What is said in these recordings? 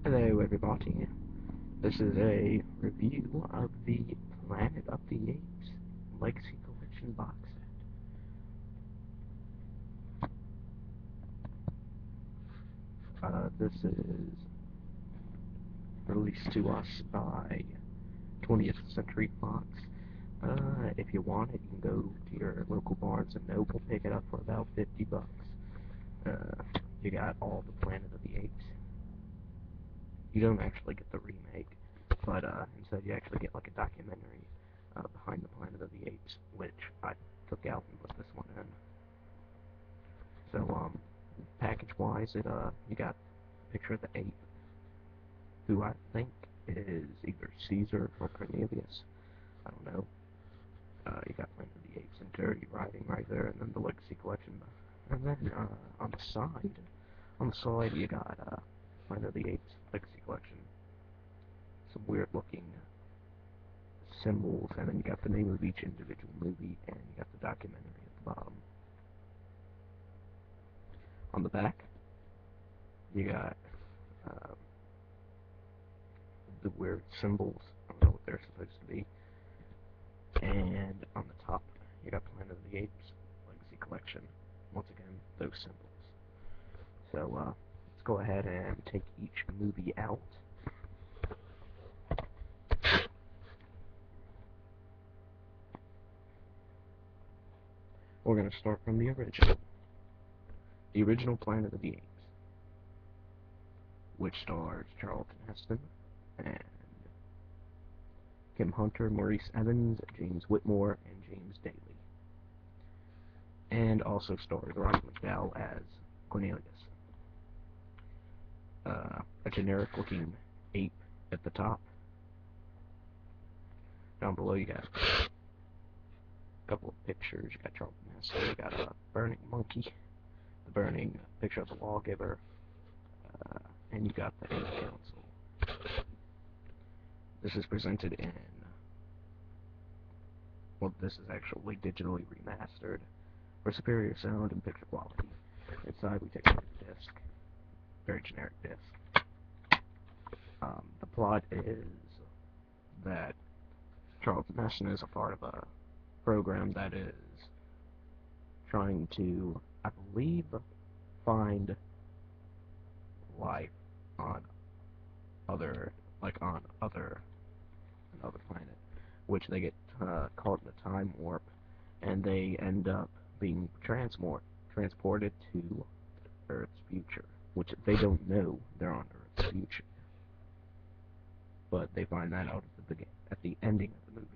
Hello everybody, this is a review of the Planet of the Apes Legacy Collection box set. This is released to us by 20th Century Fox. If you want it, you can go to your local Barnes & Noble, pick it up for about 50 bucks. You got all the Planet of the Apes. You don't actually get the remake, but instead you actually get like a documentary behind the Planet of the Apes, which I took out and put this one in. So, package-wise, you got a picture of the ape, who I think is either Caesar or Cornelius. I don't know. You got Planet of the Apes and Dirty Writing right there, and then the Legacy Collection. And then on the side you got Planet of the Apes Legacy Collection. Some weird-looking symbols, and then you got the name of each individual movie, and you got the documentary at the bottom. On the back, you got the weird symbols. I don't know what they're supposed to be. And on the top, you got Planet of the Apes Legacy Collection. Once again, those symbols. So, let's go ahead and take each movie out. We're going to start from the original. The original Planet of the Apes, which stars Charlton Heston and Kim Hunter, Maurice Evans, James Whitmore, and James Daly. And also stars Roddy McDowall as Cornelius. A generic-looking ape at the top. Down below you got a couple of pictures. You got Charlton Heston, you got a burning monkey, the burning picture of the lawgiver, and you got the Ape Council. This is presented in, well, this is actually digitally remastered for superior sound and picture quality. Inside we take a look at the disc, very generic disc. The plot is that Charlton Heston is a part of a program that is trying to, I believe, find life on another planet, which they get caught in a time warp, and they end up being transported to Earth's future, which they don't know they're on Earth's future, but they find that out at the ending of the movie.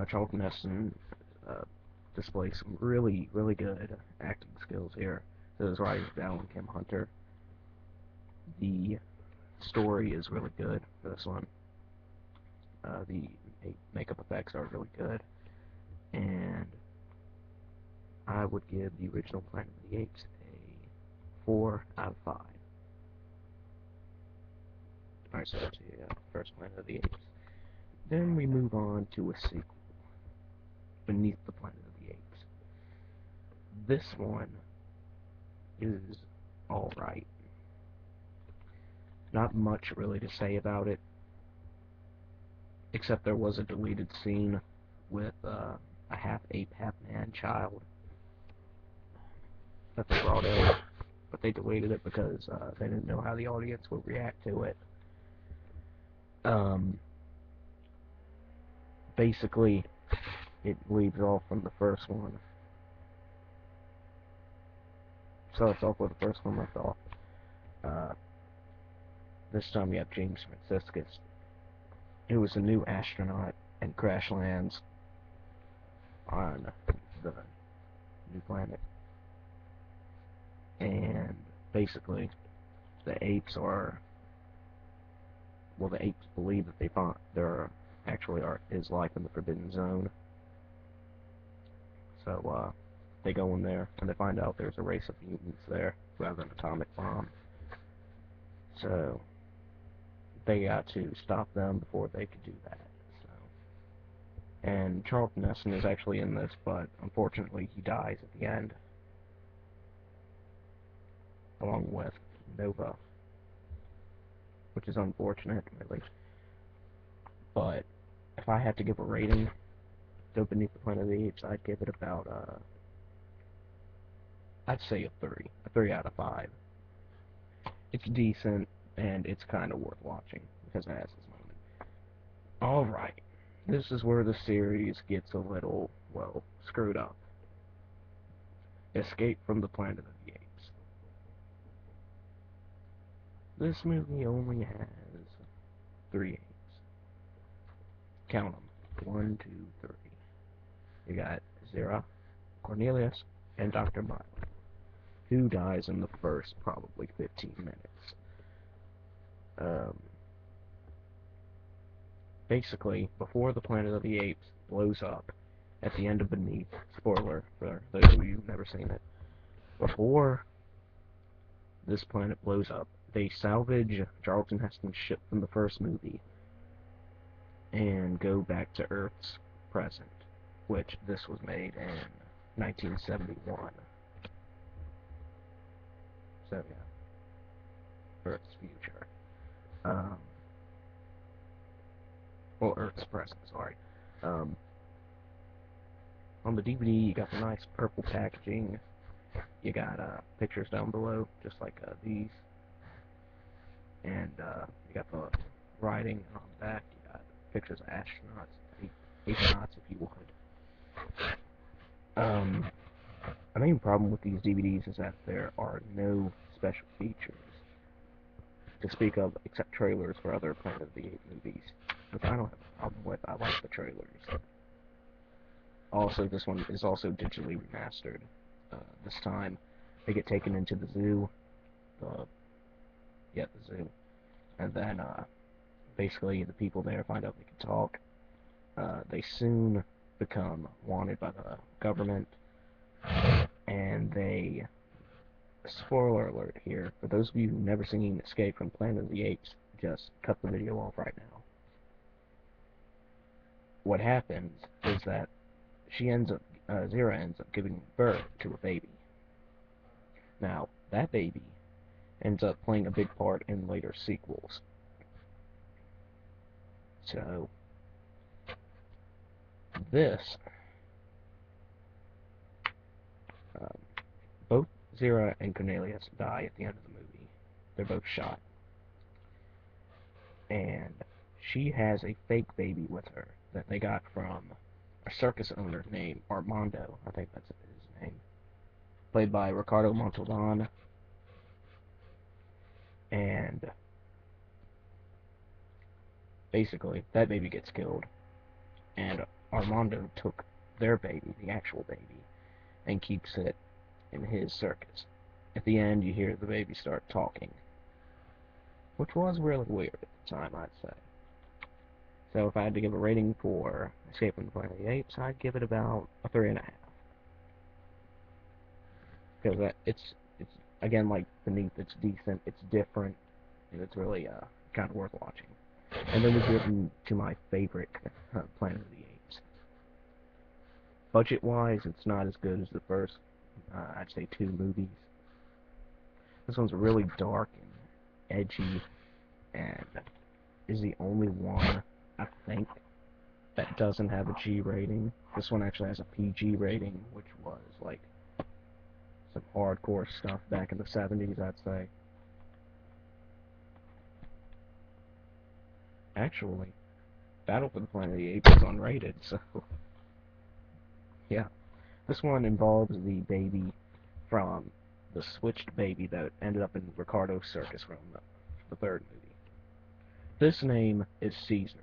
Charlton Heston displays some really good acting skills here. So does Roddy McDowall and Kim Hunter. The story is really good for this one. The makeup effects are really good, and I would give the original Planet of the Apes a 4 out of 5. Alright, so that's the first Planet of the Apes. Then we move on to a sequel, Beneath the Planet of the Apes. This one is alright. Not much really to say about it, except there was a deleted scene with a half-ape, half-man child that they brought in, but they deleted it because they didn't know how the audience would react to it. Basically, it leaves off from the first one. Starts off with the first one left off. This time you have James Franciscus, who is a new astronaut and crash lands on the new planet. And basically, the apes believe that there actually is life in the Forbidden Zone. So, they go in there, and they find out there's a race of mutants there who have an atomic bomb. So, they got to stop them before they could do that. So, and Charlton Heston is actually in this, but unfortunately he dies at the end. along with Nova, which is unfortunate, really. But if I had to give a rating to Beneath the Planet of the Apes, I'd give it about, I'd say a 3 out of 5. It's decent, and it's kind of worth watching, because it has this moment. Alright, this is where the series gets a little, well, screwed up. Escape from the Planet of the Apes. This movie only has 3 apes. Count them. 1, 2, 3. You got Zira, Cornelius, and Dr. Miley, who dies in the first probably 15 minutes. Basically, before the Planet of the Apes blows up at the end of Beneath, spoiler for those of you who've never seen it, before this planet blows up, they salvage Charlton Heston's ship from the first movie and go back to Earth's present, which this was made in 1971. So yeah, Earth's future. Well, Earth's present, sorry. On the DVD, you got the nice purple packaging. You got pictures down below, just like these. And you got the writing on the back. You got pictures of astronauts, astronauts if you would. The main problem with these DVDs is that there are no special features to speak of except trailers for other Planet of the Apes movies, which I don't have a problem with. I like the trailers. Also, this one is also digitally remastered. This time, they get taken into the zoo. The zoo. And then, basically, the people there find out they can talk. They soon become wanted by the government. And they... Spoiler alert here. For those of you who've never seen Escape from Planet of the Apes, just cut the video off right now. What happens is that Zira ends up giving birth to a baby. Now, that baby ends up playing a big part in later sequels. So, this, both Zira and Cornelius die at the end of the movie. They're both shot. And she has a fake baby with her that they got from a circus owner named Armando, I think that's his name, played by Ricardo Montalban. And basically, that baby gets killed, and Armando took their baby, the actual baby, and keeps it in his circus. At the end, you hear the baby start talking, which was really weird at the time, I'd say. So if I had to give a rating for Escape from the Planet of the Apes, I'd give it about a 3.5. Because it's again, like Beneath, it's decent, it's different, and it's really kind of worth watching. And then we get into my favorite Planet of the Apes. Budget-wise, it's not as good as the first, I'd say, 2 movies. This one's really dark and edgy, and is the only one, I think, that doesn't have a G rating. This one actually has a PG rating, which was, like, some hardcore stuff back in the 70s, I'd say. Actually, Battle for the Planet of the Apes is unrated, so... yeah. This one involves the baby from the switched baby that ended up in Ricardo's circus from the third movie. This name is Caesar.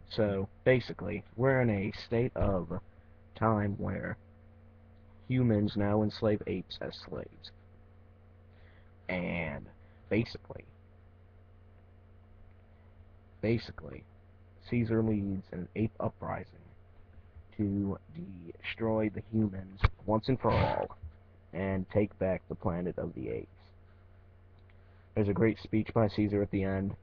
So, basically, we're in a state of time where humans now enslave apes as slaves. And basically, Caesar leads an ape uprising to destroy the humans once and for all and take back the Planet of the Apes. There's a great speech by Caesar at the end,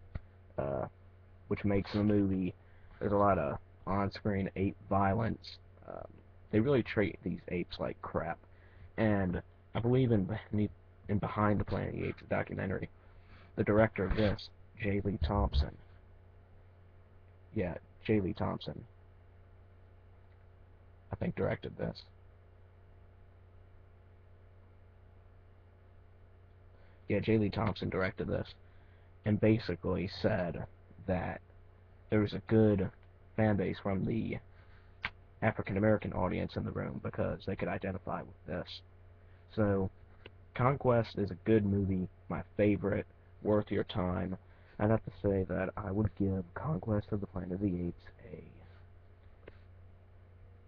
which makes the movie. There's a lot of on-screen ape violence. They really treat these apes like crap. And I believe in in Behind the Planet of the Apes documentary. The director of this, J. Lee Thompson. Yeah, J. Lee Thompson, I think, directed this. Yeah, J. Lee Thompson directed this, and basically said that there was a good fan base from the African American audience in the room because they could identify with this. So, Conquest is a good movie, my favorite, worth your time. I'd have to say that I would give Conquest of the Planet of the Apes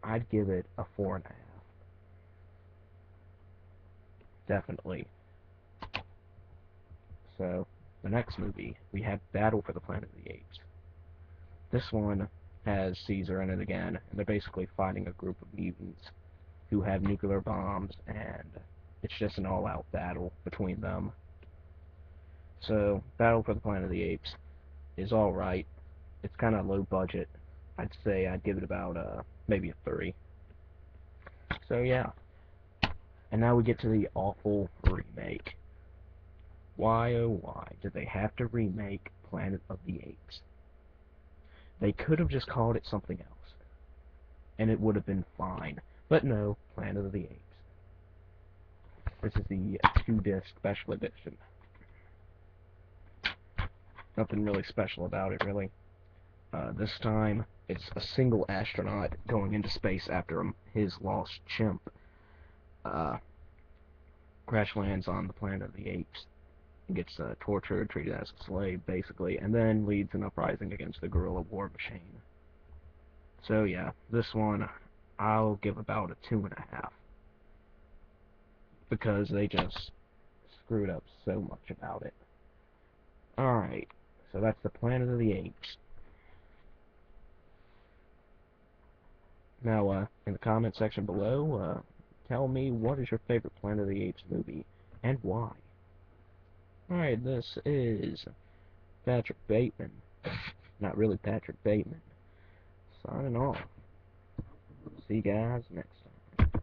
I'd give it a 4.5. Definitely. So, the next movie, we have Battle for the Planet of the Apes. This one has Caesar in it again, and they're basically fighting a group of mutants who have nuclear bombs, and it's just an all-out battle between them. So, Battle for the Planet of the Apes is alright. It's kind of low budget. I'd say I'd give it about maybe a 3. So yeah. And now we get to the awful remake. Why oh why did they have to remake Planet of the Apes? They could have just called it something else, and it would have been fine. But no, Planet of the Apes. This is the 2-disc special edition. Nothing really special about it, really. This time, it's a single astronaut going into space after his lost chimp crash lands on the Planet of the Apes. He gets tortured, treated as a slave, basically, and then leads an uprising against the guerrilla war machine. So yeah, this one I'll give about a 2.5 because they just screwed up so much about it. Alright, so that's the Planet of the Apes. Now, in the comment section below, tell me what is your favorite Planet of the Apes movie and why. Alright, this is Patrick Bateman. Not really Patrick Bateman. Signing off. See you guys next time.